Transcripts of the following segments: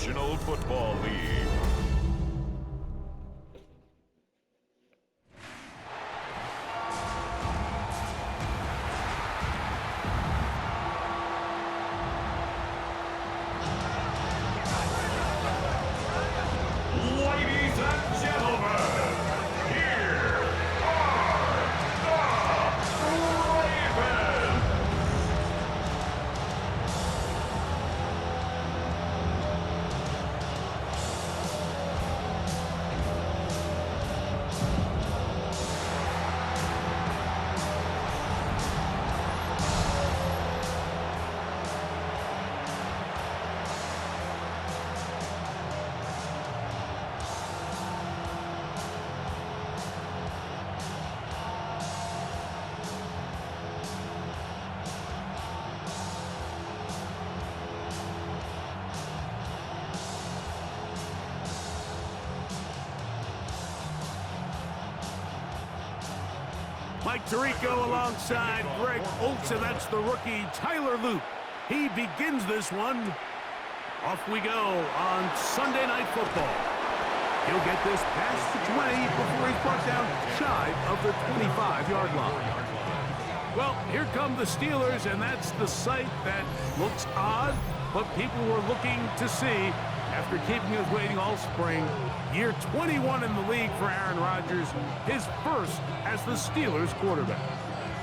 National Football League. Ladies and gentlemen, here are the Ravens. Mike Tirico alongside Greg Olsen. That's the rookie Tyler Luke. He begins this one. Off we go on Sunday Night Football. He'll get this past the 20 before he's brought down shy of the 25-yard line. Well, here come the Steelers, and that's the sight that looks odd, but people were looking to see after keeping us waiting all spring. Year 21 in the league for Aaron Rodgers, his first as the Steelers quarterback.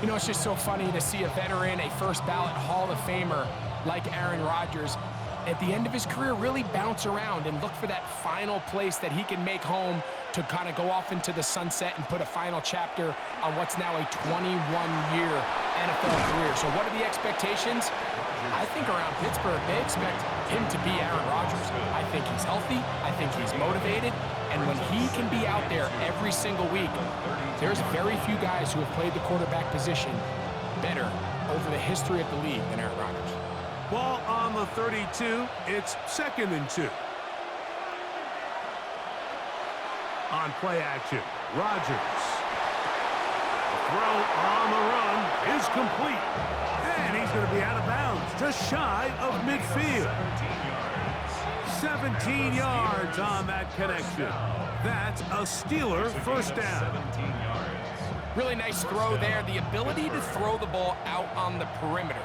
You know, it's just so funny to see a veteran, a first-ballot Hall of Famer like Aaron Rodgers, at the end of his career really bounce around and look for that final place that he can make home to kind of go off into the sunset and put a final chapter on what's now a 21-year NFL career. So what are the expectations? I think around Pittsburgh, they expect him to be Aaron Rodgers. I think he's healthy. I think he's motivated. And when he can be out there every single week, there's very few guys who have played the quarterback position better over the history of the league than Aaron Rodgers. Ball on the 32. It's 2nd and 2. On play action, Rodgers. The throw on the run is complete. And he's going to be out of bounds, just shy of midfield. 17 yards on that connection. That's a Steeler first down. Really nice throw there. The ability to throw the ball out on the perimeter.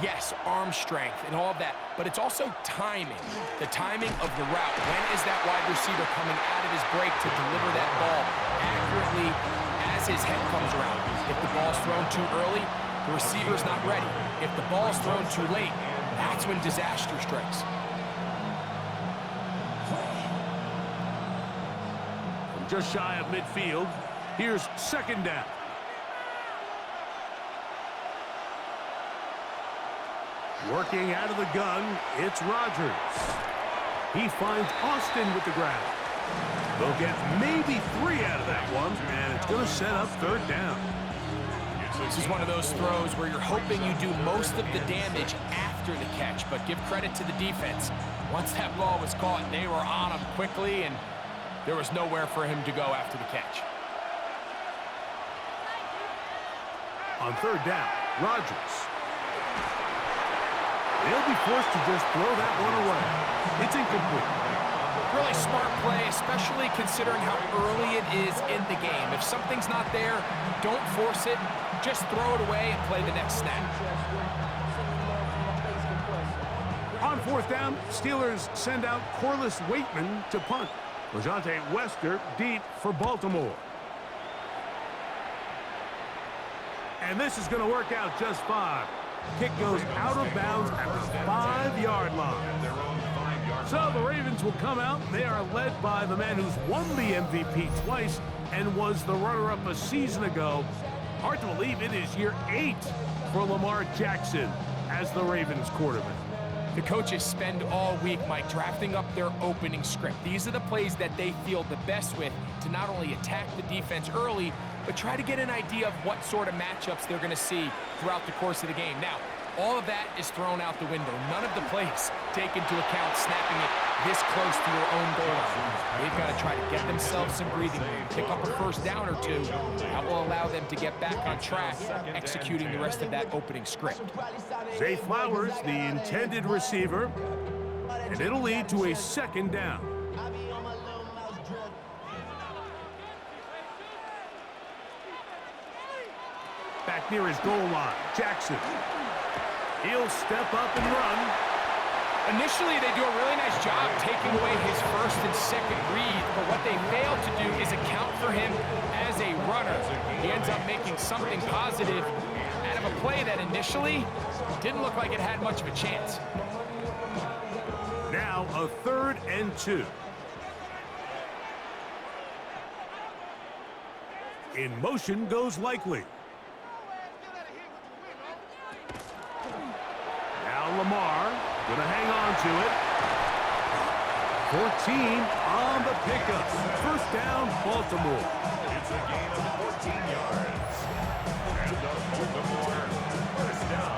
Yes, arm strength and all of that, but it's also timing. The timing of the route. When is that wide receiver coming out of his break to deliver that ball accurately as his head comes around? If the ball's thrown too early, the receiver's not ready. If the ball's thrown too late, that's when disaster strikes. From just shy of midfield, here's 2nd down. Working out of the gun, it's Rodgers. He finds Austin with the grab. They'll get maybe 3 out of that one, and it's going to set up 3rd down. This is one of those throws where you're hoping you do most of the damage after the catch, but give credit to the defense. Once that ball was caught, they were on him quickly, and there was nowhere for him to go after the catch. On 3rd down, Rodgers. They'll be forced to just throw that one away. It's incomplete. Really smart play, especially considering how early it is in the game. If something's not there, don't force it. Just throw it away and play the next snap. On 4th down, Steelers send out Corliss Waitman to punt. Lejante Wester deep for Baltimore. And this is going to work out just fine. Kick goes out of bounds at the 5-yard line. So the Ravens will come out. They are led by the man who's won the MVP twice and was the runner-up a season ago. Hard to believe it is year 8 for Lamar Jackson as the Ravens quarterback. The coaches spend all week, Mike, drafting up their opening script. These are the plays that they feel the best with to not only attack the defense early, but try to get an idea of what sort of matchups they're going to see throughout the course of the game. Now, all of that is thrown out the window. None of the plays take into account snapping it this close to your own goal line. They've got to try to get themselves some breathing room, pick up a first down or two. That will allow them to get back on track, executing the rest of that opening script. Zay Flowers, the intended receiver. And It'll lead to a second down. Back near his goal line, Jackson. He'll step up and run. Initially, they do a really nice job taking away his first and second read, but what they fail to do is account for him as a runner. He ends up making something positive out of a play that initially didn't look like it had much of a chance. Now a 3rd and 2. In motion goes Likely. Now Lamar gonna hang on to it. 14 on the pickup. First down, Baltimore. It's a gain of 14 yards. And the Baltimore first down.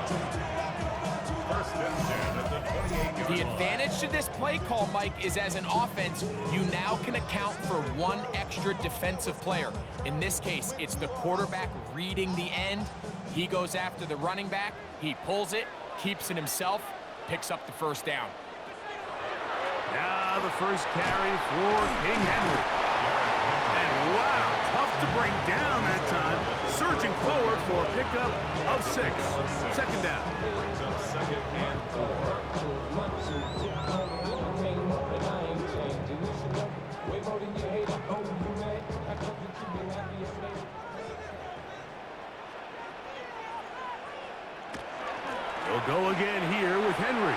First and 10 at the 28-yard line. The advantage to this play call, Mike, is as an offense, you now can account for one extra defensive player. In this case, it's the quarterback reading the end. He goes after the running back. He pulls it, keeps it himself, picks up the first down. Now the first carry for King Henry. And wow, tough to bring down that time. Surging forward for a pickup of 6. Second down. Brings up 2nd and 4. He'll go again here with Henry.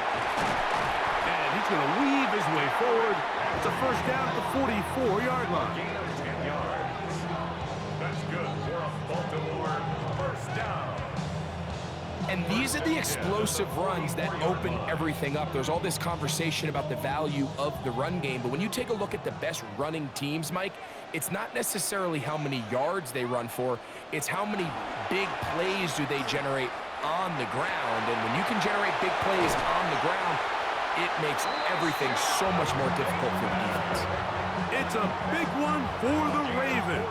And he's going to weave his way forward. It's a first down at the 44-yard line. Gain of 10 yards. That's good for a Baltimore first down. And these are the explosive runs that open everything up. There's all this conversation about the value of the run game, but when you take a look at the best running teams, Mike, it's not necessarily how many yards they run for, it's how many big plays do they generate on the ground. And when you can generate big plays on the ground, it makes everything so much more difficult for the defense. It's a big one for the Ravens.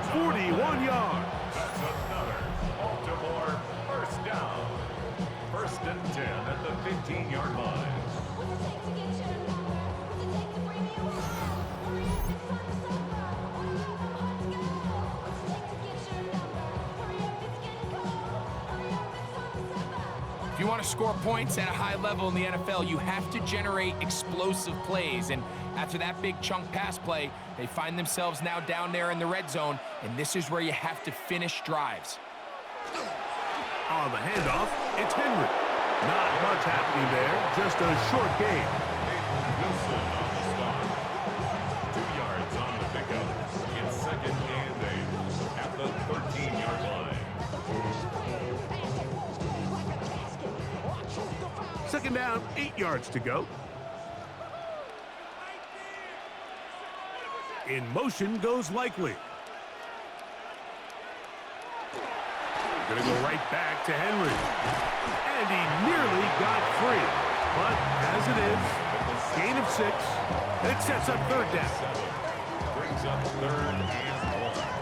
41 yards. That's another Baltimore first down. First and 10 at the 15-yard line. If you want to score points at a high level in the NFL, you have to generate explosive plays. And after that big chunk pass play, they find themselves now down there in the red zone, and this is where you have to finish drives. On the handoff, it's Henry. Not much happening there, just a short gain. Wilson on the stop. 2 yards on the pickup. It's 2nd and 8 at the 13-yard line. Second down, 8 yards to go. In motion goes Likely. Gonna go right back to Henry. And he nearly got free. But as it is, gain of 6. It sets up third down. Brings up 3rd and 1.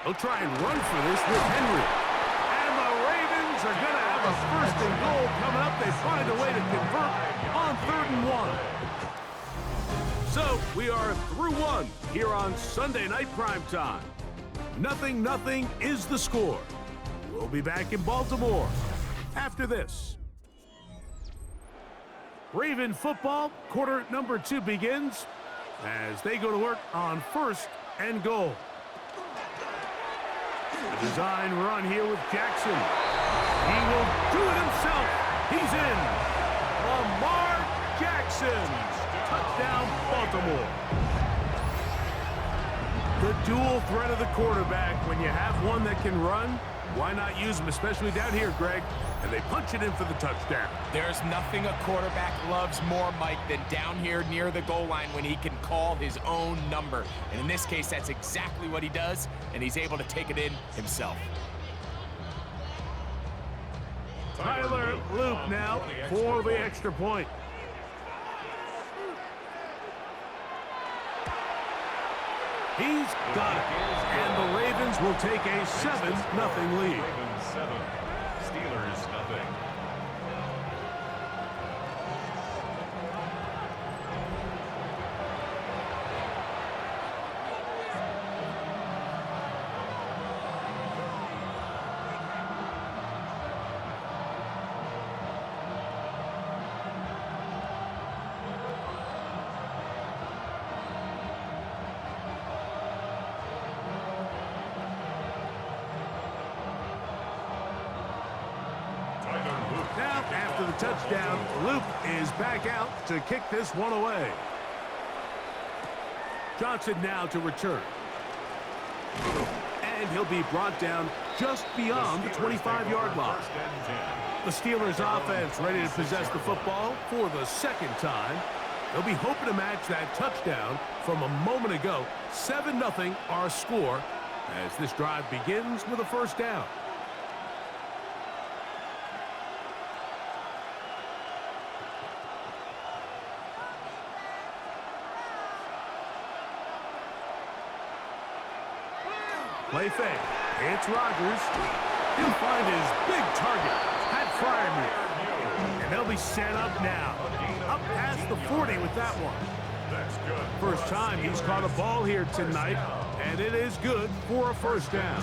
He'll try and run for this with Henry. And the Ravens are going to have a first and goal coming up. They find a way to convert on 3rd and 1. So we are through 1 here on Sunday Night Primetime. 0-0 is the score. We'll be back in Baltimore after this. Raven football, quarter number 2 begins as they go to work on 1st and goal. The design run here with Jackson. He will do it himself. He's in. Lamar Jackson. Touchdown, Baltimore. The dual threat of the quarterback. When you have one that can run, why not use him, especially down here, Greg? And they punch it in for the touchdown. There's nothing a quarterback loves more, Mike, than down here near the goal line when he can call his own number. And in this case, that's exactly what he does, and he's able to take it in himself. Tyler Loop now for the extra point. He's got it. And the Ravens will take a 7-0 lead. Ravens 7, Steelers nothing. Now, after the touchdown, Luke is back out to kick this one away. Johnson now to return. And he'll be brought down just beyond the 25-yard line. The Steelers offense ready to possess the football for the second time. They'll be hoping to match that touchdown from a moment ago. 7-0 our score as this drive begins with a first down. Play fake. It's Rodgers. He'll find his big target, Pat Fryermuth. And they'll be set up now. Up past the 40 with that one. First time he's caught a ball here tonight, and it is good for a first down.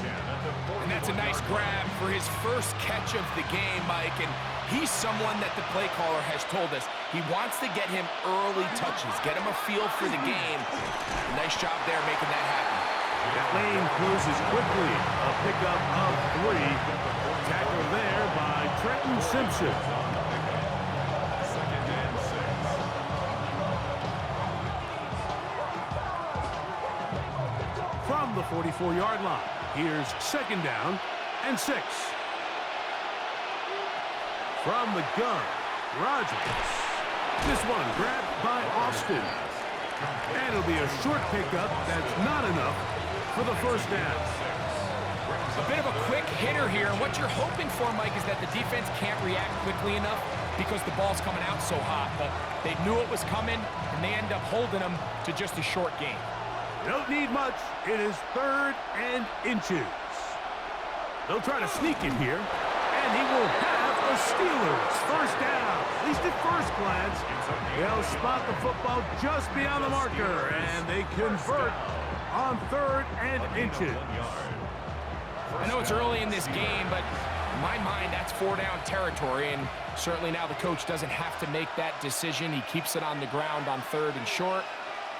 And that's a nice grab for his first catch of the game, Mike. And he's someone that the play caller has told us he wants to get him early touches, get him a feel for the game. Nice job there making that happen. That lane closes quickly. A pickup of 3. Tackle there by Trenton Simpson. Second and 6. From the 44-yard line, here's second down and 6. From the gun, Rodgers. This one grabbed by Austin. And it'll be a short pickup that's not enough for the first down. A bit of a quick hitter here. And what you're hoping for, Mike, is that the defense can't react quickly enough because the ball's coming out so hot. But they knew it was coming, and they end up holding them to just a short gain. Don't need much. It is 3rd and inches. They'll try to sneak in here, and he will have the Steelers first down. At least at first glance, they'll spot the football just beyond the marker, and they convert on 3rd and inches. I know it's early in this game, but in my mind, that's 4-down territory, and certainly now the coach doesn't have to make that decision. He keeps it on the ground on 3rd and short,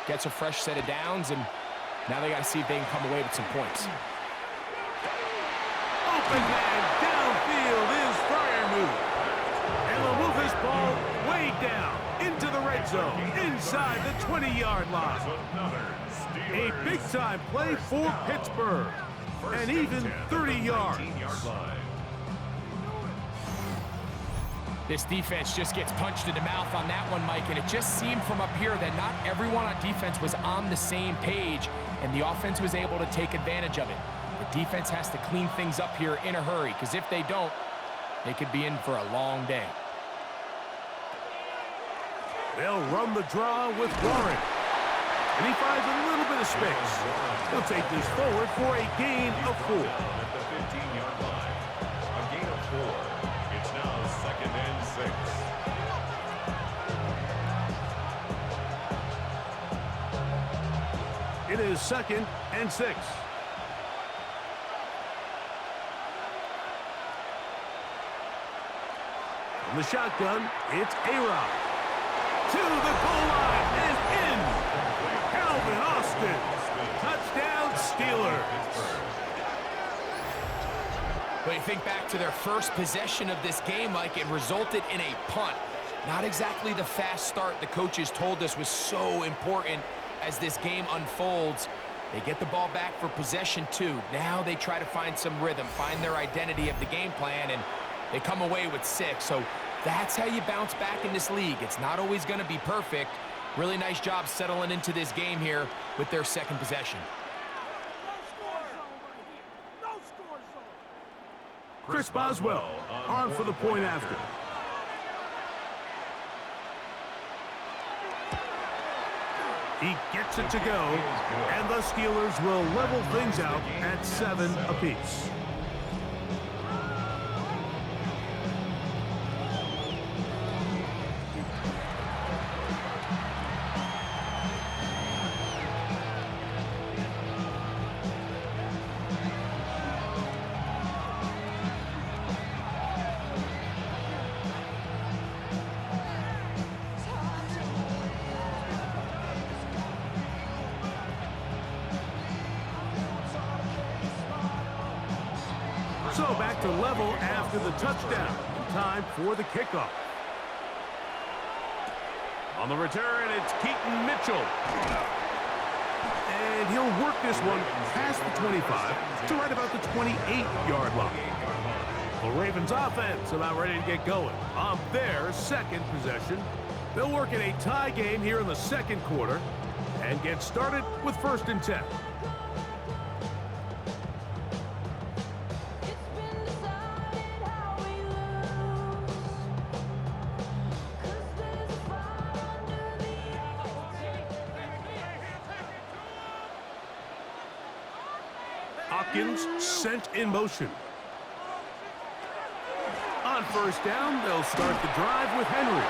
gets a fresh set of downs, and now they got to see if they can come away with some points. Open man downfield is Fryermuth. And they'll move this ball way down into the red zone, inside the 20-yard line. A big-time play for Pittsburgh, and even 30 yards. This defense just gets punched in the mouth on that one, Mike, and it just seemed from up here that not everyone on defense was on the same page, and the offense was able to take advantage of it. The defense has to clean things up here in a hurry, because if they don't, they could be in for a long day. They'll run the draw with Warren. And he finds a little bit of space. He'll take this forward for a gain of 4. At the 15-yard line. A gain of 4. It's now 2nd and 6. It is 2nd and 6. From the shotgun, it's A-Rod. To the goal line and in. Calvin Austin. Touchdown, Steelers. But you think back to their first possession of this game, Mike, it resulted in a punt. Not exactly the fast start the coaches told us was so important as this game unfolds. They get the ball back for possession 2. Now they try to find some rhythm, find their identity of the game plan, and they come away with 6. So that's how you bounce back in this league. It's not always going to be perfect. Really nice job settling into this game here with their second possession. Chris Boswell on for the point after. He gets it to go, and the Steelers will level things out at 7 apiece. So back to level after the touchdown. Time for the kickoff. On the return, it's Keaton Mitchell. And he'll work this one past the 25 to right about the 28-yard line. The Ravens offense about ready to get going on their second possession. They'll work in a tie game here in the second quarter and get started with 1st and 10. Hopkins sent in motion. On 1st down, they'll start the drive with Henry.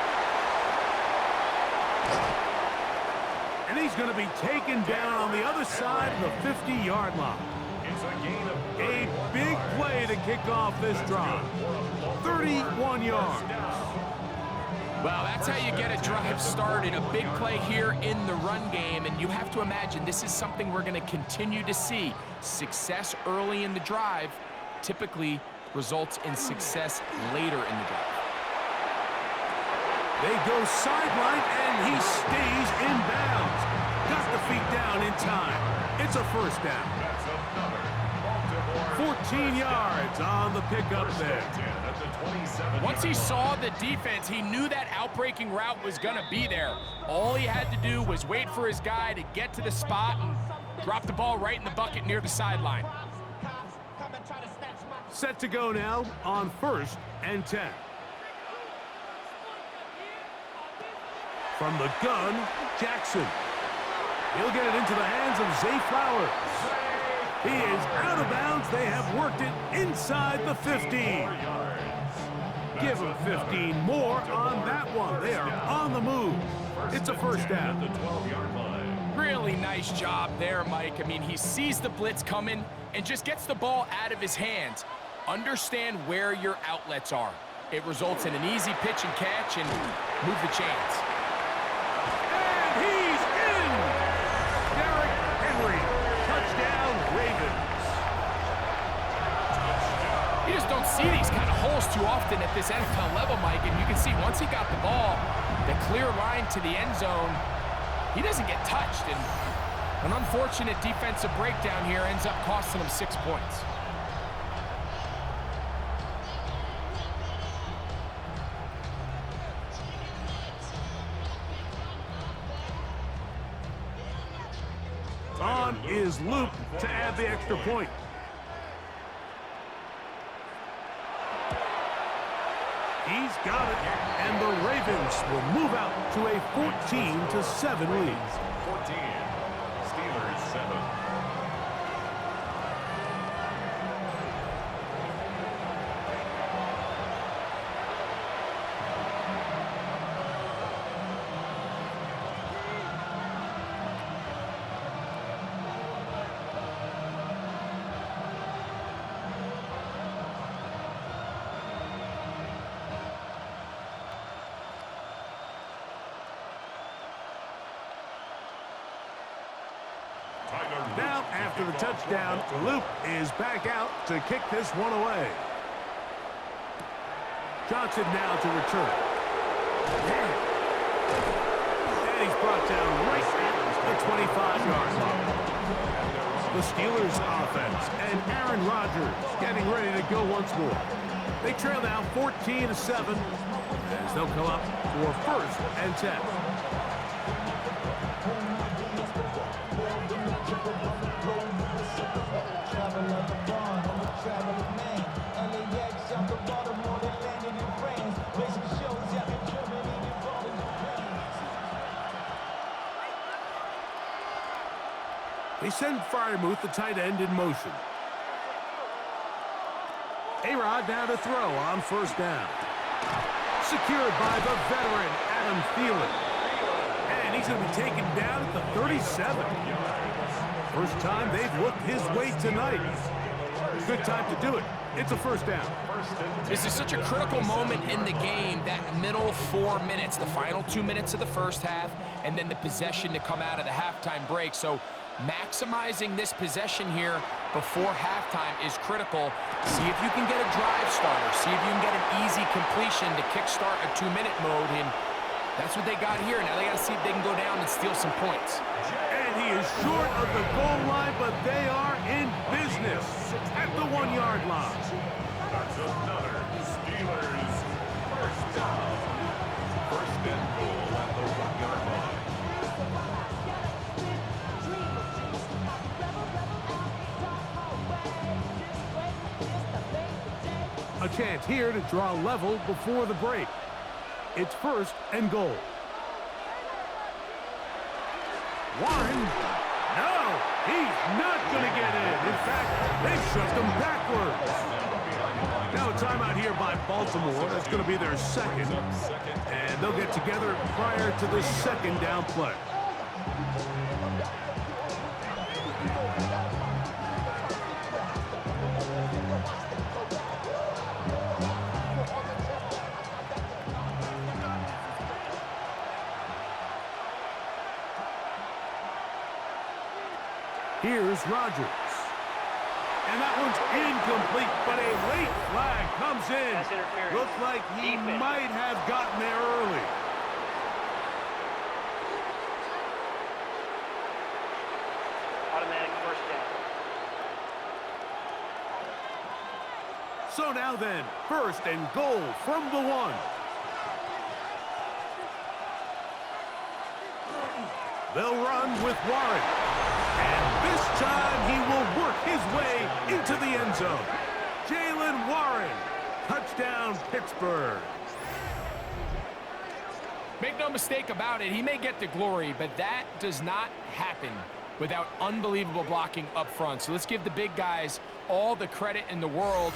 And he's going to be taken down on the other side of the 50-yard line. A big play to kick off this drive. 31 yards. Well, that's how you get a drive started. A big play here in the run game, and you have to imagine this is something we're going to continue to see. Success early in the drive typically results in success later in the drive. They go sideline, and he stays in bounds. Got the feet down in time. It's a 1st down. 14 yards on the pickup there. Once he saw the defense, he knew that outbreaking route was going to be there. All he had to do was wait for his guy to get to the spot and drop the ball right in the bucket near the sideline. Set to go now on 1st and 10. From the gun, Jackson. He'll get it into the hands of Zay Flowers. He is out of bounds. They have worked it inside the 15. Give him 15 more on that one. They are on the move. It's a 1st down. Really nice job there, Mike. I mean, he sees the blitz coming and just gets the ball out of his hands. Understand where your outlets are. It results in an easy pitch and catch and move the chains. And he's in! Derrick Henry. Touchdown, Ravens. You just don't see these kind of holes too often at this NFL level, Mike, and you can see once he got the ball, the clear line to the end zone, he doesn't get touched, and an unfortunate defensive breakdown here ends up costing him 6 points. On is Luke to add the extra point. He's got it, and the Ravens will move out to a 14-7 lead. 14, Steelers 7. Now, after the touchdown, Luke is back out to kick this one away. Johnson now to return. And he's brought down right at the 25-yard line. The Steelers offense and Aaron Rodgers getting ready to go once more. They trail now 14-7 as they'll come up for 1st and 10. They send Fryermuth, the tight end, in motion. A-Rod now to throw on first down. Secured by the veteran, Adam Thielen. And he's going to be taken down at the 37. First time they've looked his way tonight. Good time to do it. It's a first down. This is such a critical moment in the game, that middle 4 minutes, the final 2 minutes of the first half, and then the possession to come out of the halftime break. So maximizing this possession here before halftime is critical. See if you can get a drive starter. See if you can get an easy completion to kickstart a 2-minute mode. And that's what they got here. Now they got to see if they can go down and steal some points. And he is short of the goal line, but they are in business at the 1-yard line. That's another Steelers first down. First and goal at the 1-yard line. A chance here to draw level before the break. It's first and goal. Warren, no, he's not going to get in. In fact, they shoved him backwards. Now a timeout here by Baltimore. That's going to be their second. And they'll get together prior to the second down play. Here's Rodgers. And that one's incomplete, but a late flag comes in. Looks like he might have gotten there early. Automatic first down. So now then, first and goal from the 1. They'll run with Warren. And this time he will work his way into the end zone. Jaylen Warren, touchdown Pittsburgh. Make no mistake about it, he may get the glory, but that does not happen without unbelievable blocking up front. So let's give the big guys all the credit in the world.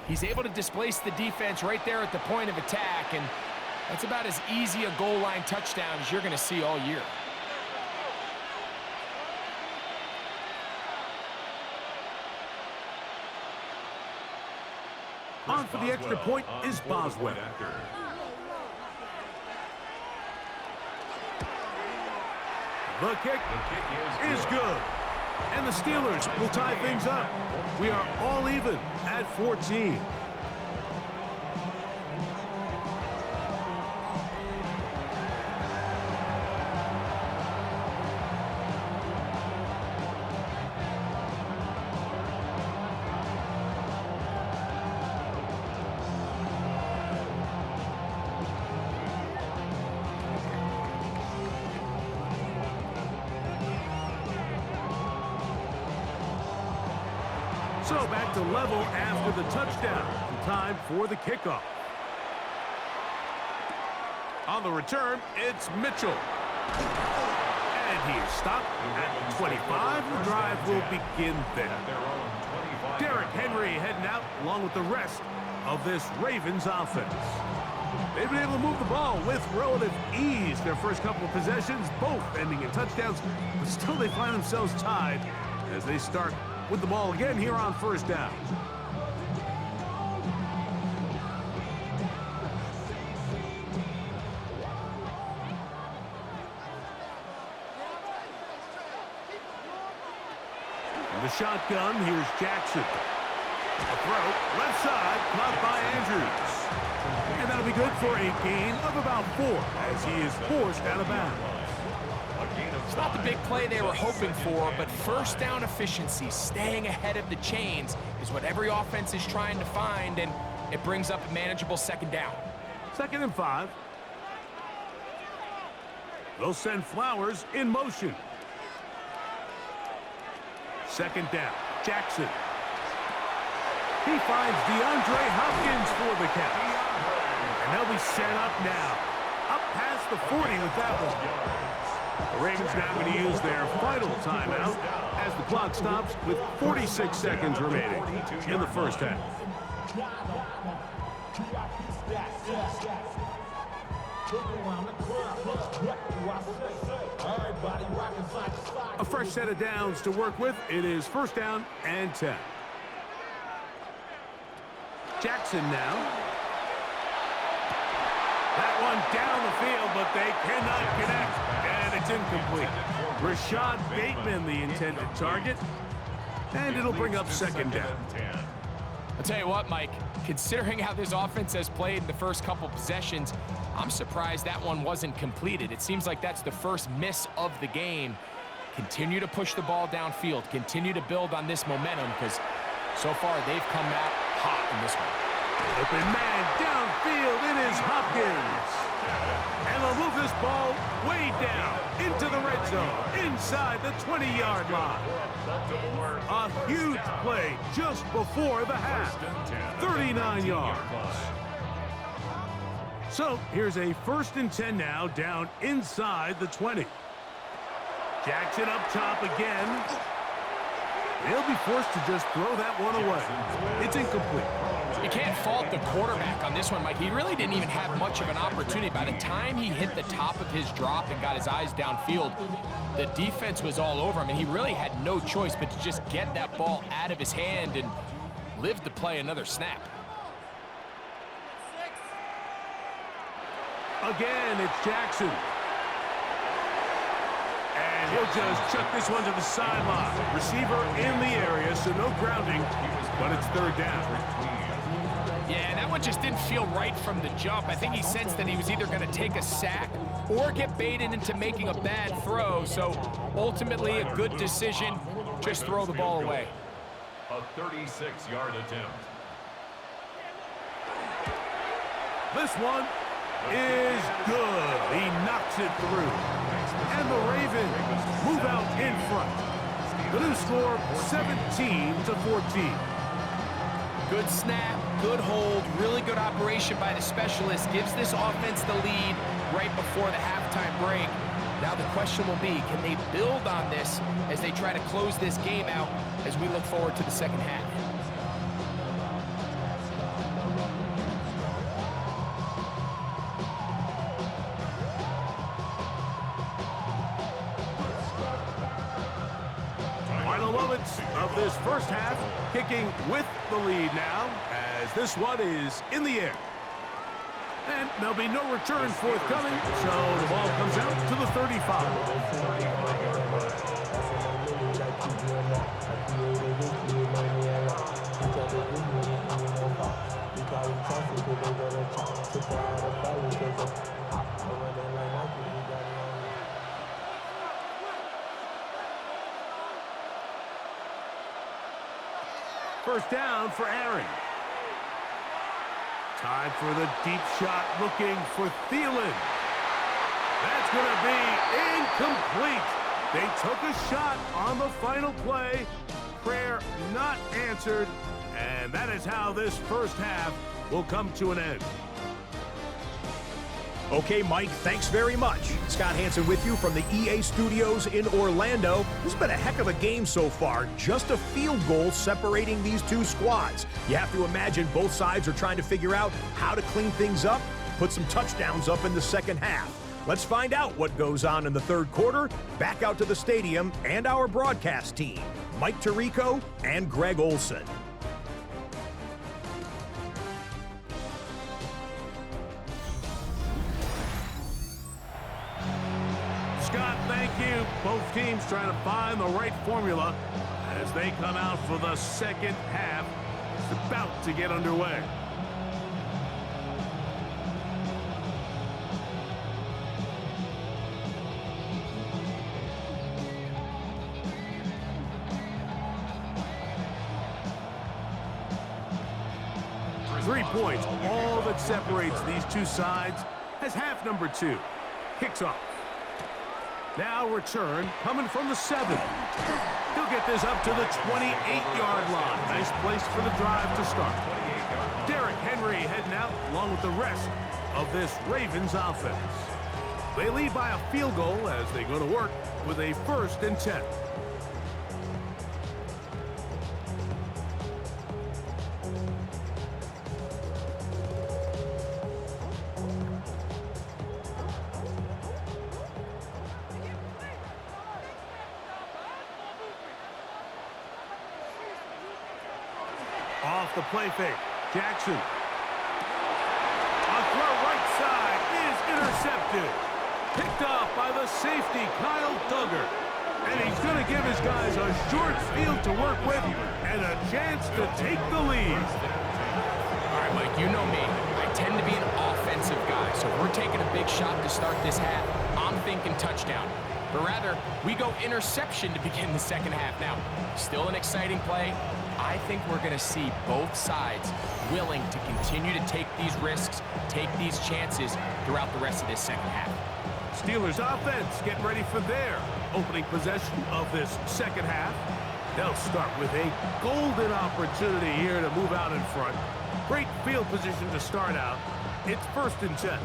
He's able to displace the defense right there at the point of attack, and that's about as easy a goal line touchdown as you're going to see all year. On for the extra point is Boswell. The kick is good. And the Steelers will tie things up. We are all even at 14. So back to level after the touchdown. Time for the kickoff. On the return, it's Mitchell. And he is stopped at the 25. The drive will begin there. Derrick Henry heading out along with the rest of this Ravens offense. They've been able to move the ball with relative ease their first couple of possessions, both ending in touchdowns, but still they find themselves tied as they start with the ball again here on first down. In the shotgun, here's Jackson. A throw, left side, caught by Andrews. And that'll be good for a gain of about 4 as he is forced out of bounds. It's not the big play they were hoping for, but first down efficiency, staying ahead of the chains, is what every offense is trying to find, and it brings up a manageable second down. 2nd and 5. They'll send Flowers in motion. 2nd down, Jackson. He finds DeAndre Hopkins for the catch. And they'll be set up now. Up past the 40 with that one. The Ravens now going to use their final timeout as the clock stops with 46 seconds remaining in the first half. A fresh set of downs to work with. It is first down and 10. Jackson now. That one down the field, but they cannot connect, and it's incomplete. Rashad Bateman, the intended target, and it'll bring up second down. I'll tell you what, Mike, considering how this offense has played in the first couple possessions, I'm surprised that one wasn't completed. It seems like that's the first miss of the game. Continue to push the ball downfield. Continue to build on this momentum, because so far they've come out hot in this one. Open man downfield, it is Hopkins. And they'll move this ball way down into the red zone, inside the 20-yard line. A huge play just before the half, 39 yards. So here's a first and 10 now, down inside the 20. Jackson up top again. They'll be forced to just throw that one away. It's incomplete. You can't fault the quarterback on this one, Mike. He really didn't even have much of an opportunity. By the time he hit the top of his drop and got his eyes downfield, the defense was all over him, and he really had no choice but to just get that ball out of his hand and live to play another snap. Again, it's Jackson. And he'll just chuck this one to the sideline. Receiver in the area, so no grounding, but it's third down. Yeah, that one just didn't feel right from the jump. I think he sensed that he was either going to take a sack or get baited into making a bad throw. So ultimately a good decision. Just throw the ball away. A 36-yard attempt. This one is good. He knocks it through. And the Ravens move out in front. The new score, 17-14. Good snap, good hold, really good operation by the specialist. Gives this offense the lead right before the halftime break. Now the question will be, can they build on this as they try to close this game out as we look forward to the second half? Final moments of this first half, kicking with the lead now, as this one is in the air. And there'll be no return forthcoming, so the ball comes out to the 35. First down for Aaron. Time for the deep shot, looking for Thielen. That's going to be incomplete. They took a shot on the final play. Prayer not answered. And that is how this first half will come to an end. Okay, Mike, thanks very much. Scott Hansen with you from the EA Studios in Orlando. This has been a heck of a game so far. Just a field goal separating these two squads. You have to imagine both sides are trying to figure out how to clean things up, put some touchdowns up in the second half. Let's find out what goes on in the third quarter. Back out to the stadium and our broadcast team, Mike Tirico and Greg Olson. Scott, thank you. Both teams trying to find the right formula as they come out for the second half. It's about to get underway. Three points, all that separates these two sides, as half number two kicks off. Now return coming from the 7. He'll get this up to the 28-yard line. Nice place for the drive to start. Derrick Henry heading out along with the rest of this Ravens offense. They lead by a field goal as they go to work with a 1st and 10. the play fake. Jackson. A throw right side is intercepted. Picked off by the safety, Kyle Duggar. And he's going to give his guys a short field to work with and a chance to take the lead. All right, Mike, you know me. I tend to be an offensive guy, so if we're taking a big shot to start this half, I'm thinking touchdown. But rather, we go interception to begin the second half. Now, still an exciting play. I think we're going to see both sides willing to continue to take these risks, take these chances throughout the rest of this second half. Steelers offense getting ready for their opening possession of this second half. They'll start with a golden opportunity here to move out in front. Great field position to start out. It's 1st and 10.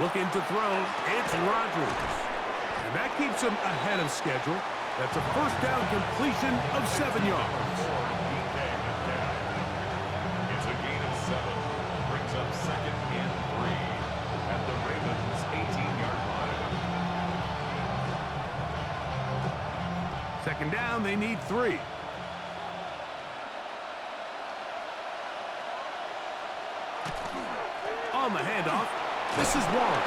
Looking to throw, it's Rodgers. And that keeps him ahead of schedule. That's a first down completion of 7 yards. It's a gain of 7. Brings up 2nd and 3 at the Ravens' 18-yard line. Second down, they need 3. On the handoff, this is Warren.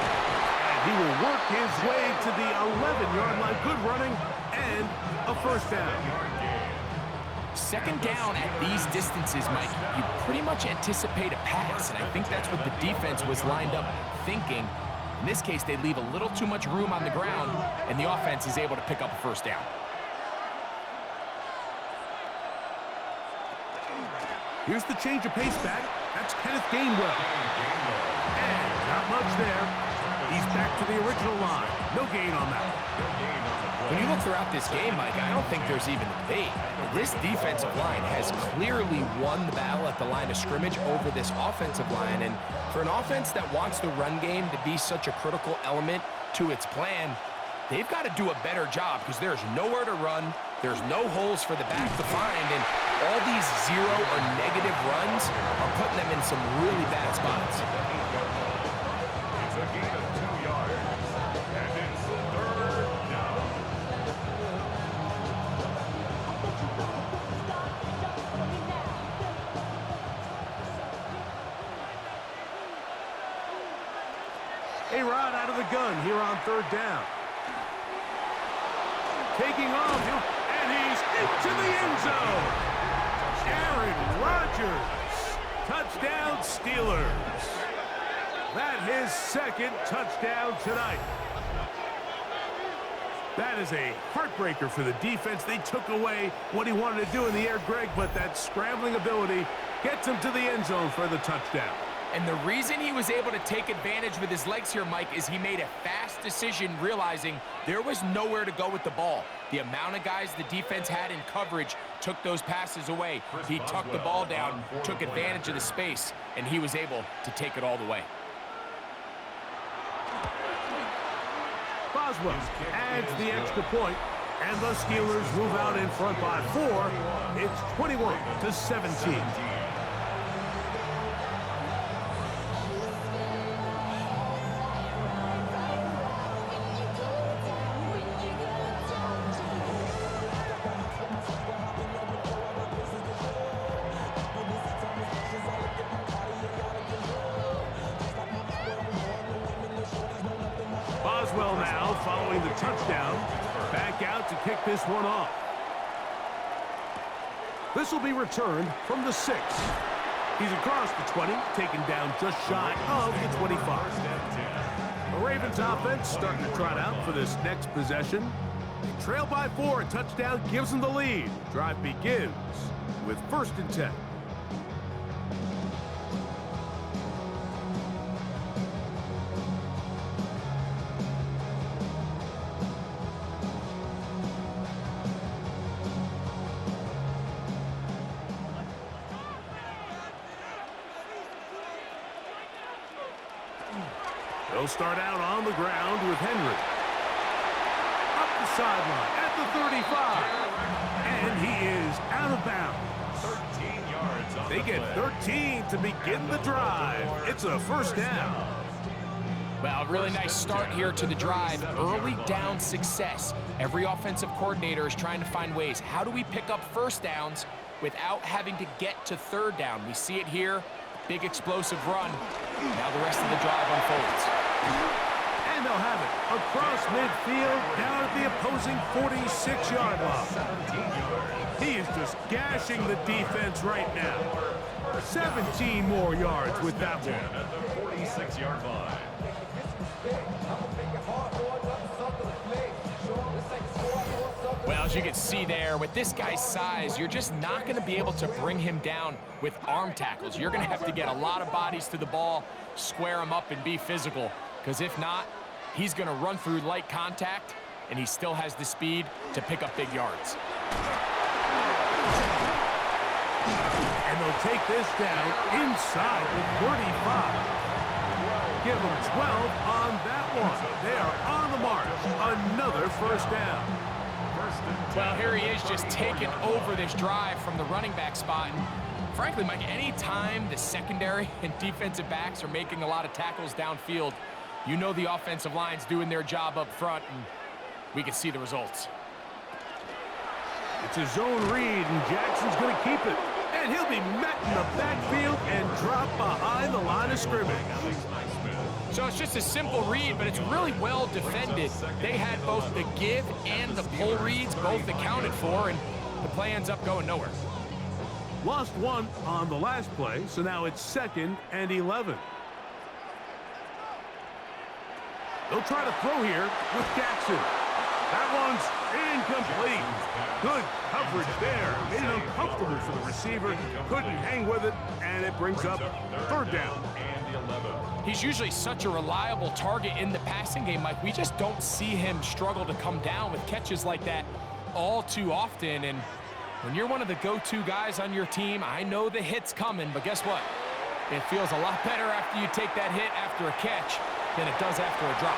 And he will work his way to the 11-yard line. Good running and a first down. Second down at these distances, Mike, you pretty much anticipate a pass, and I think that's what the defense was lined up thinking. In this case, they leave a little too much room on the ground, and the offense is able to pick up a first down. Here's the change of pace back. That's Kenneth Gainwell. And not much there. He's back to the original line. No gain on that. When you look throughout this game, Mike, I don't think there's even a debate. This defensive line has clearly won the battle at the line of scrimmage over this offensive line. And for an offense that wants the run game to be such a critical element to its plan, they've got to do a better job because there's nowhere to run. There's no holes for the back to find. And all these zero or negative runs are putting them in some really bad spots. It's a gain of 2 yards. And it's 3rd down. A-Rod out of the gun here on 3rd down. Taking off, and he's into the end zone. Aaron Rodgers. Touchdown, Steelers. That his 2nd touchdown tonight. That is a heartbreaker for the defense. They took away what he wanted to do in the air, Greg, but that scrambling ability gets him to the end zone for the touchdown. And the reason he was able to take advantage with his legs here, Mike, is he made a fast decision realizing there was nowhere to go with the ball. The amount of guys the defense had in coverage took those passes away. He tucked the ball down, took advantage of the space, and he was able to take it all the way. Boswell adds the extra point, and the Steelers move out in front by 4. It's 21-17. Boswell now following the touchdown. Back out to kick this one off. This will be returned from the 6. He's across the 20, taken down just shy of the 25. The Ravens offense starting to trot out for this next possession. They trail by 4. A touchdown gives them the lead. Drive begins with 1st and 10. They'll start out on the ground with Henry. Up the sideline at the 35. And he is out of bounds. 13 yards on They get 13 to begin the drive. It's a first down. Well, really nice start here to the drive. Early down success. Every offensive coordinator is trying to find ways. How do we pick up first downs without having to get to third down? We see it here. Big explosive run. Now the rest of the drive unfolds. And they'll have it across midfield, down at the opposing 46-yard line. He is just gashing the defense right now. 17 more yards with that one. At the 46-yard line. Well, as you can see there, with this guy's size, you're just not going to be able to bring him down with arm tackles. You're going to have to get a lot of bodies to the ball, square him up, and be physical. Because if not, he's going to run through light contact, and he still has the speed to pick up big yards. And they'll take this down inside the 35. Give them 12 on that one. They are on the march. Another first down. Well, here he is just taking over this drive from the running back spot. And frankly, Mike, any time the secondary and defensive backs are making a lot of tackles downfield, you know the offensive line's doing their job up front, and we can see the results. It's a zone read, and Jackson's going to keep it. And he'll be met in the backfield and dropped behind the line of scrimmage. So it's just a simple read, but it's really well defended. They had both the give and the pull reads both accounted for, and the play ends up going nowhere. Lost one on the last play, so now it's 2nd and 11. They'll try to throw here with Jackson. That one's incomplete. Good coverage there. Made it uncomfortable for the receiver. Couldn't hang with it, and it brings up 3rd down. He's usually such a reliable target in the passing game, Mike. We just don't see him struggle to come down with catches like that all too often. And when you're one of the go-to guys on your team, I know the hit's coming, but guess what? It feels a lot better after you take that hit after a catch than it does after a drop.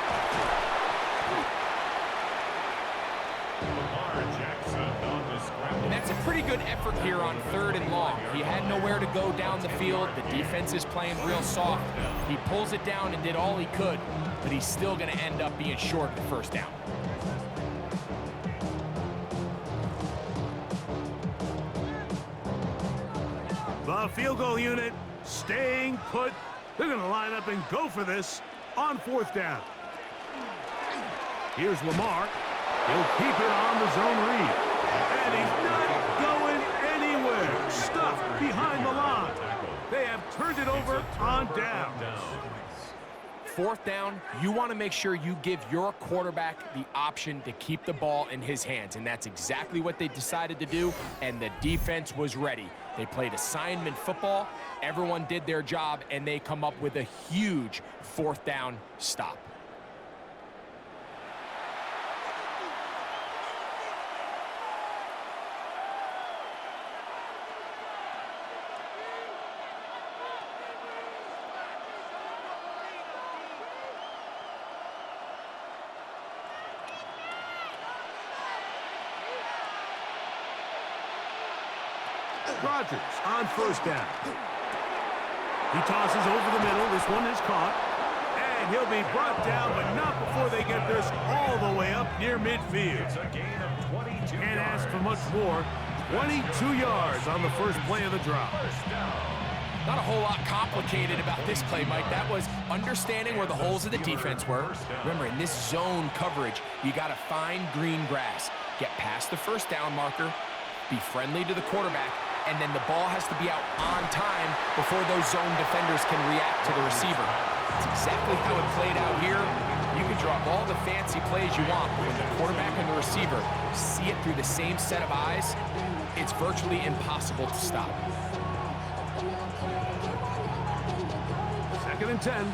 And that's a pretty good effort here on 3rd and long. He had nowhere to go down the field. The defense is playing real soft. He pulls it down and did all he could, but he's still going to end up being short of the first down. The field goal unit staying put. They're going to line up and go for this on 4th down. Here's Lamar. He'll keep it on the zone read. And he's not going anywhere. Stuffed behind the line. They have turned it over on down. 4th down, you want to make sure you give your quarterback the option to keep the ball in his hands, and that's exactly what they decided to do, and the defense was ready. They played assignment football, everyone did their job, and they come up with a huge 4th down stop. Rodgers on 1st down. He tosses over the middle. This one is caught. And he'll be brought down, but not before they get this all the way up near midfield. Can't ask for much more. 22 yards on the first play of the drop. Not a whole lot complicated about this play, Mike. That was understanding where the holes of the defense were. Remember, in this zone coverage, you got to find green grass. Get past the 1st down marker, be friendly to the quarterback, and then the ball has to be out on time before those zone defenders can react to the receiver. That's exactly how it played out here. You can draw up all the fancy plays you want, but when the quarterback and the receiver see it through the same set of eyes, it's virtually impossible to stop. 2nd and 10.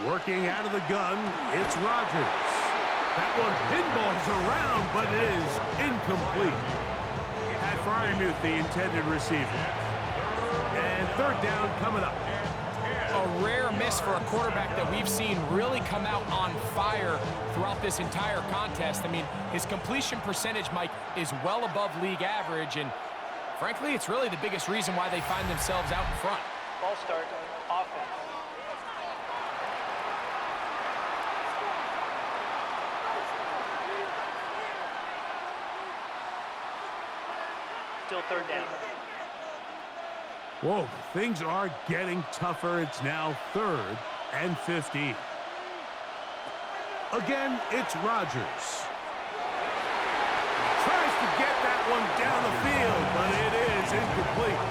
Working out of the gun, it's Rodgers. That one pinballs around, but it is incomplete. Pat Fryermuth, the intended receiver. And 3rd down coming up. A rare miss for a quarterback that we've seen really come out on fire throughout this entire contest. I mean, his completion percentage, Mike, is well above league average, and frankly, it's really the biggest reason why they find themselves out in front. Ball start, offense. Still third down. Whoa, things are getting tougher. It's now 3rd and 15. Again, it's Rodgers. Tries to get that one down the field, but it is incomplete.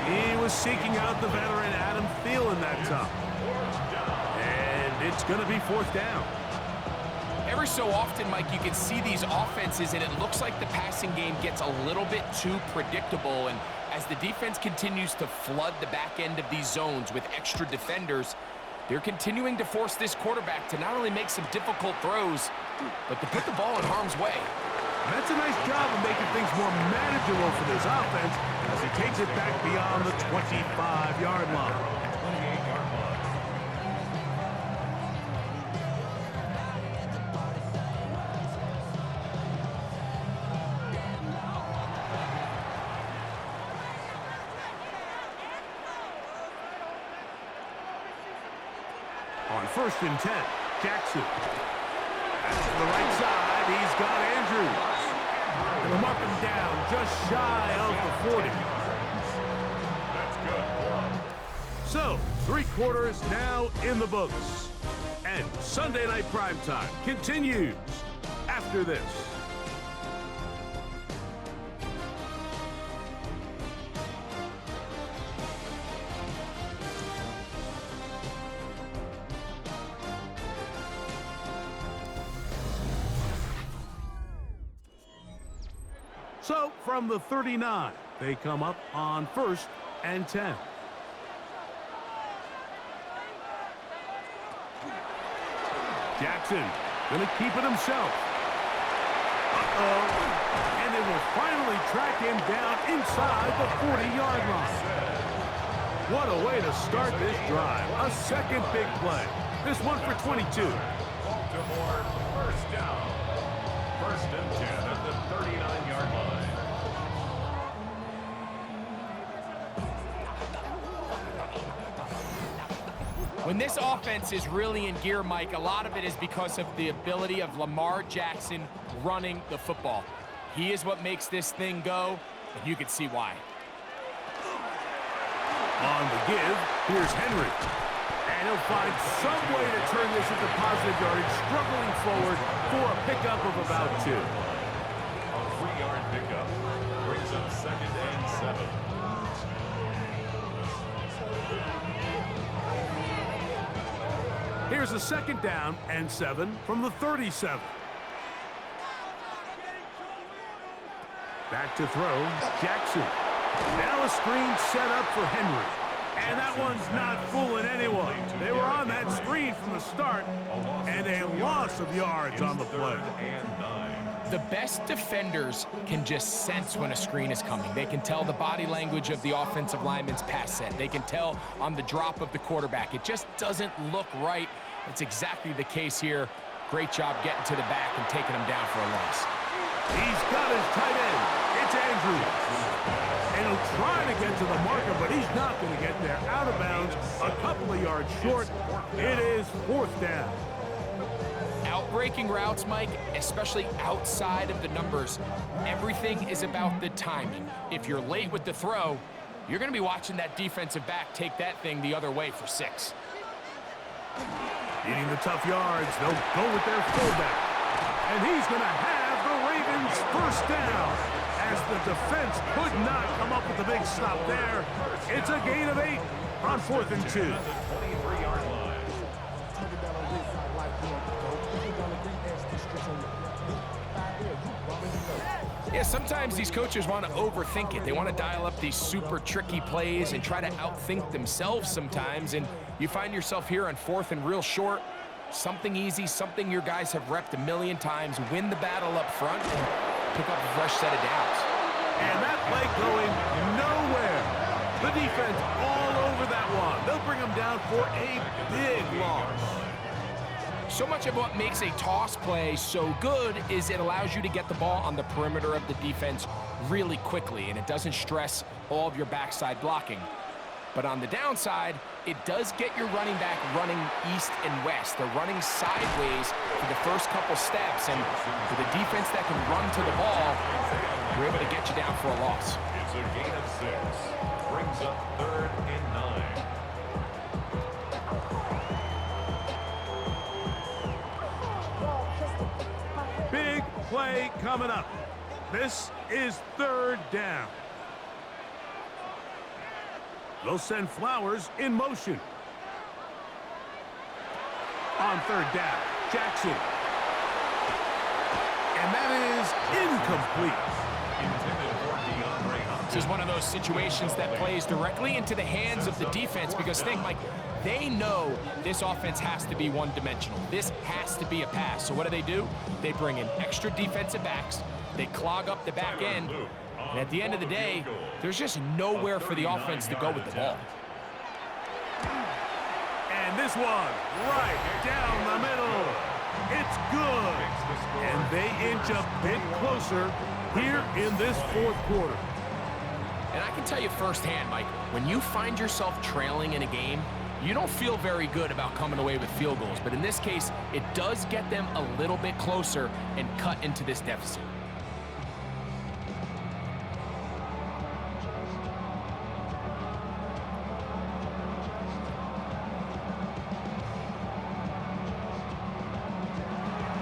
He was seeking out the veteran Adam Thielen that time. And it's going to be 4th down. Every so often, Mike, you can see these offenses, and it looks like the passing game gets a little bit too predictable. And as the defense continues to flood the back end of these zones with extra defenders, they're continuing to force this quarterback to not only make some difficult throws, but to put the ball in harm's way. That's a nice job of making things more manageable for this offense as he takes it back beyond the 25-yard line. 28-yard line. On 1st and 10, Jackson. That's to the right side. He's got Andrews. And they'll mark him down just shy of the 40. That's good. So, 3 quarters now in the books. And Sunday Night Primetime continues after this. So, from the 39, they come up on 1st and 10. Jackson gonna keep it himself. And they will finally track him down inside the 40-yard line. What a way to start this drive. A second big play. This one for 22. Baltimore, 1st down. 1st and 10 at the 39-yard line. When this offense is really in gear, Mike, a lot of it is because of the ability of Lamar Jackson running the football. He is what makes this thing go, and you can see why. On the give, here's Henry. And he'll find some way to turn this into positive yardage, struggling forward for a pickup of about 2. A 3-yard pickup brings up 2nd and 7. Here's a 2nd down and 7 from the 37. Back to throw, Jackson. Now a screen set up for Henry. And that one's not fooling anyone. They were on that screen from the start, and a loss of yards on the play. The best defenders can just sense when a screen is coming. They can tell the body language of the offensive lineman's pass set. They can tell on the drop of the quarterback. It just doesn't look right. It's exactly the case here. Great job getting to the back and taking him down for a loss. He's got his tight end. It's Andrews. And he'll try to get to the marker, but he's not going to get there. Out of bounds, a couple of yards short. It is 4th down. Outbreaking routes, Mike, especially outside of the numbers, everything is about the timing. If you're late with the throw, you're going to be watching that defensive back take that thing the other way for 6. Needing the tough yards, they'll go with their fullback. And he's going to have the Ravens 1st down. As the defense could not come up with the big stop there. It's a gain of 8 on 4th and 2. 23-yard line. Yeah, sometimes these coaches want to overthink it. They want to dial up these super tricky plays and try to outthink themselves sometimes, and you find yourself here on 4th and real short. Something easy, something your guys have repped a million times. Win the battle up front and pick up a fresh set of downs. And that play going nowhere. The defense all over that one. They'll bring him down for a big loss. So much of what makes a toss play so good is it allows you to get the ball on the perimeter of the defense really quickly, and it doesn't stress all of your backside blocking. But on the downside, it does get your running back running east and west. They're running sideways for the first couple steps, and with a defense that can run to the ball, we're able to get you down for a loss. It's a gain of 6. Brings up 3rd and 9. Big play coming up. This is 3rd down. They'll send Flowers in motion. On 3rd down, Jackson. And that is incomplete. This is one of those situations that plays directly into the hands of the defense because think, Mike, they know this offense has to be one-dimensional. This has to be a pass. So what do? They bring in extra defensive backs. They clog up the back end. And at the end of the day, there's just nowhere for the offense to go with the ball. And this one, right down the middle. It's good. And they inch a bit closer here in this 4th quarter. And I can tell you firsthand, Mike, when you find yourself trailing in a game, you don't feel very good about coming away with field goals. But in this case, it does get them a little bit closer and cut into this deficit.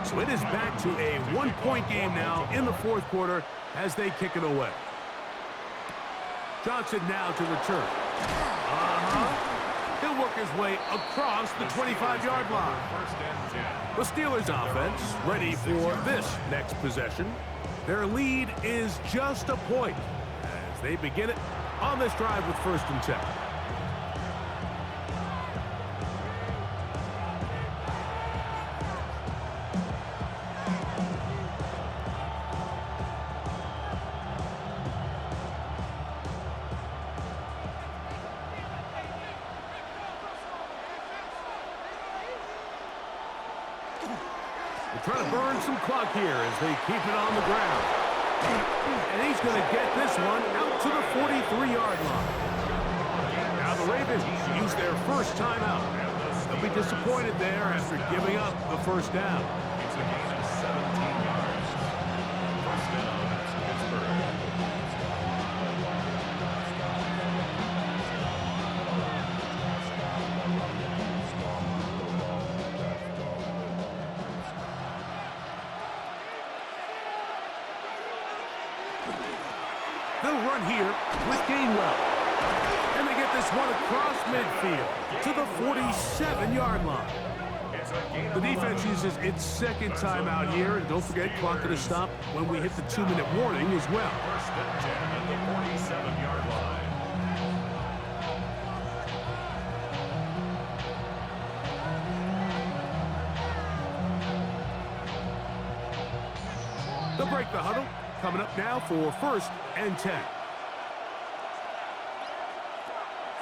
So it is back to a 1-point game now in the 4th quarter as they kick it away. Johnson now to return. He'll work his way across the 25-yard line. The Steelers offense ready for this next possession. Their lead is just a point as they begin it on this drive with 1st and 10. Trying to burn some clock here as they keep it on the ground. And he's going to get this one out to the 43-yard line. Now the Ravens use their first timeout. They'll be disappointed there after giving up the 1st down. It's a gain of 17 yards. 1st down, Pittsburgh. They'll run here with Gainwell. And they get this one across midfield to the 47-yard line. The defense uses its 2nd timeout here. And don't forget, clock to stop when we hit the 2-minute warning as well. 1st and 10 at the 47-yard line. They'll break the huddle. Coming up now for 1st and 10.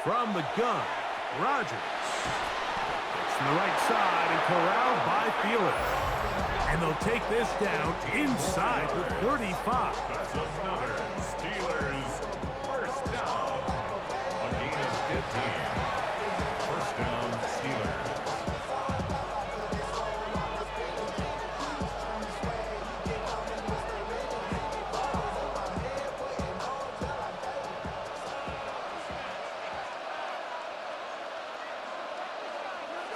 From the gun, Rodgers. It's from the right side and corralled by Thielen. And they'll take this down inside the 35. That's another Steelers 1st down. A gain of 15. 1st down, Steelers.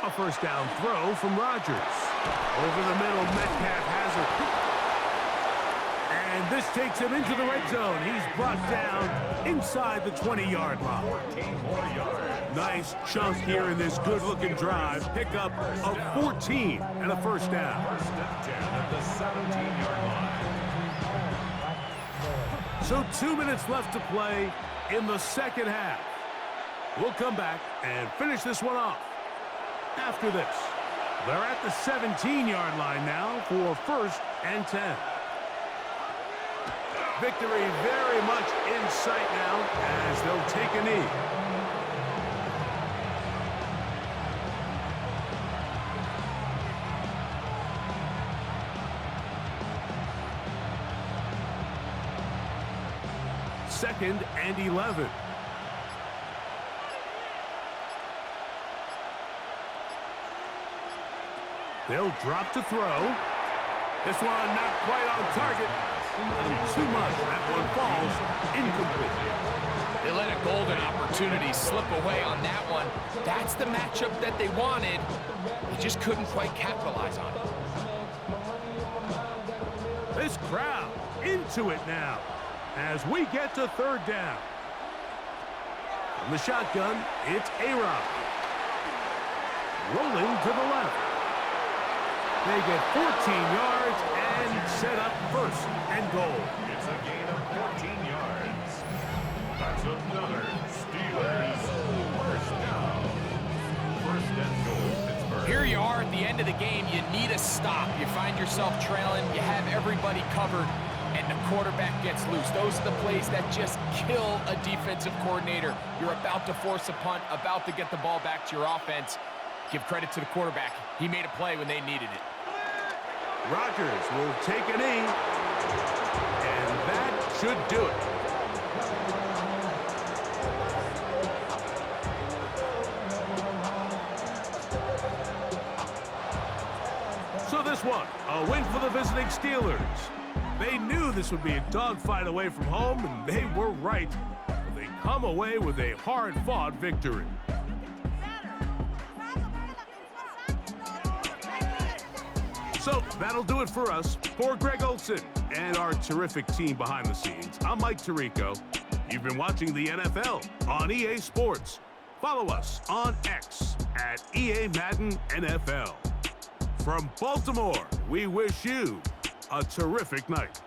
A 1st down throw from Rodgers. Over the middle, Metcalf has it. And this takes him into the red zone. He's brought down inside the 20-yard line. 14 more yards. Nice chunk here in this good-looking drive. Pickup of 14 and a 1st down. 1st and 10 at the 17-yard line. So 2 minutes left to play in the 2nd half. We'll come back and finish this one off after this. They're at the 17-yard line now for 1st and 10. Victory very much in sight now as they'll take a knee. Second and 11. They'll drop to throw. This one not quite on target. Too much. That one falls incomplete. They let a golden opportunity slip away on that one. That's the matchup that they wanted. They just couldn't quite capitalize on it. This crowd into it now as we get to third down. From the shotgun, it's A-Rob. Rolling to the left. They get 14 yards and set up first and goal. It's a gain of 14 yards. That's another Steelers first down. First and goal, Pittsburgh. Here you are at the end of the game. You need a stop. You find yourself trailing. You have everybody covered, and the quarterback gets loose. Those are the plays that just kill a defensive coordinator. You're about to force a punt, about to get the ball back to your offense. Give credit to the quarterback. He made a play when they needed it. Rodgers will take a knee, and that should do it. So this one, a win for the visiting Steelers. They knew this would be a dogfight away from home, and they were right. They come away with a hard-fought victory. So that'll do it for us. For Greg Olson and our terrific team behind the scenes, I'm Mike Tirico. You've been watching the NFL on EA Sports. Follow us on X at EA Madden NFL. From Baltimore, we wish you a terrific night.